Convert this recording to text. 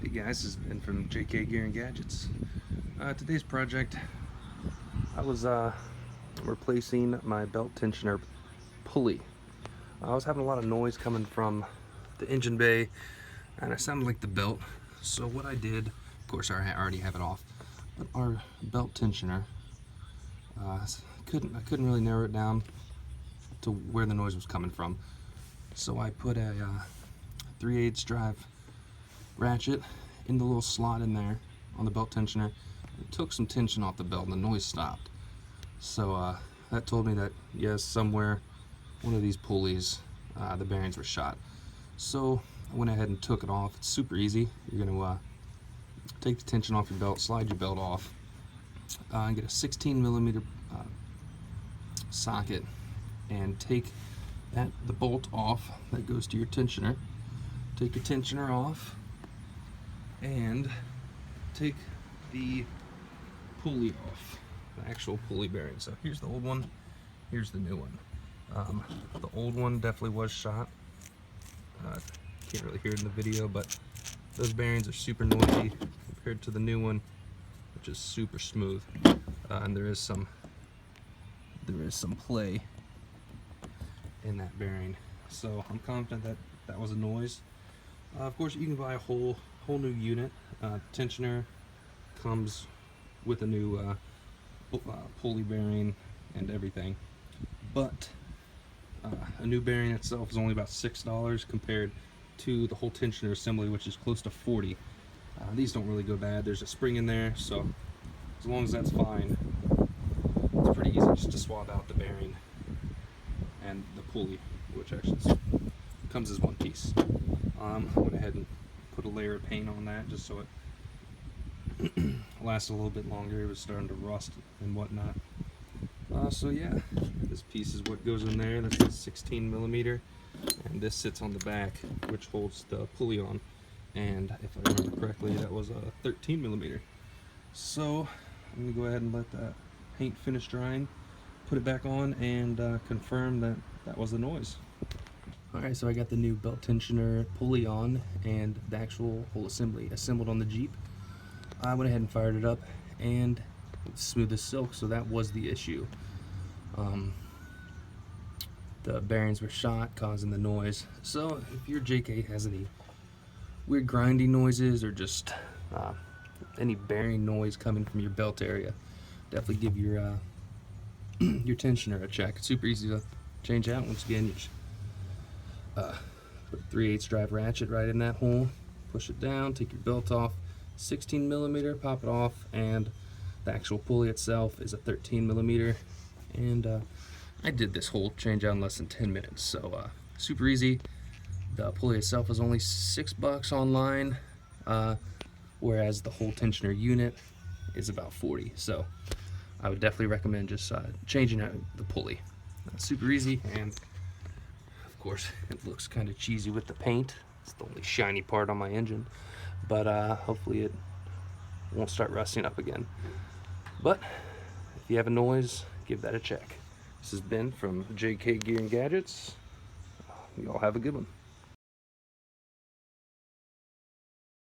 Hey guys, this is Ben from JKU Gear and Gadgets. Today's project, I was replacing my belt tensioner pulley. I was having a lot of noise coming from the engine bay, and it sounded like the belt. So what I did, of course I already have it off, but our belt tensioner, I couldn't really narrow it down to where the noise was coming from. So I put a 3/8 drive ratchet in the little slot in there on the belt tensioner. It took some tension off the belt and the noise stopped. So that told me that yes, somewhere one of these pulleys, the bearings were shot. So I went ahead and took it off. It's super easy. You're going to take the tension off your belt, slide your belt off, and get a 16mm socket and take the bolt off that goes to your tensioner. Take your tensioner off and take the pulley off, the actual pulley bearing. So here's the old one, here's the new one. The old one definitely was shot. Can't really hear it in the video, but those bearings are super noisy compared to the new one, which is super smooth. And there is some play in that bearing. So I'm confident that that was a noise. Of course, you can buy a whole new unit. Tensioner comes with a new pulley bearing and everything, but a new bearing itself is only about $6 compared to the whole tensioner assembly, which is close to $40. These don't really go bad. There's a spring in there, so as long as that's fine, it's pretty easy just to swap out the bearing and the pulley, which actually comes as one piece. I went ahead and put a layer of paint on that just so it lasts a little bit longer. It was starting to rust and whatnot. So yeah, this piece is what goes in there. That's a 16mm, and this sits on the back, which holds the pulley on. And if I remember correctly, that was a 13mm. So I'm gonna go ahead and let that paint finish drying, put it back on, and confirm that that was the noise. Alright, so I got the new belt tensioner pulley on and the actual whole assembly assembled on the Jeep. I went ahead and fired it up, and it's smooth as silk, so that was the issue. The bearings were shot, causing the noise. So if your JK has any weird grinding noises or just any bearing noise coming from your belt area, definitely give your your tensioner a check. It's super easy to change out. Once again, you just put a 3/8 drive ratchet right in that hole, push it down, take your belt off, 16mm, pop it off, and the actual pulley itself is a 13mm. And I did this whole change out in less than 10 minutes, so super easy. The pulley itself is only $6 online, whereas the whole tensioner unit is about 40. So I would definitely recommend just changing out the pulley. Super easy, and of course it looks kind of cheesy with the paint. It's the only shiny part on my engine, but hopefully it won't start rusting up again. But if you have a noise, give that a check. This has been from JK Gear and Gadgets. You all have a good one.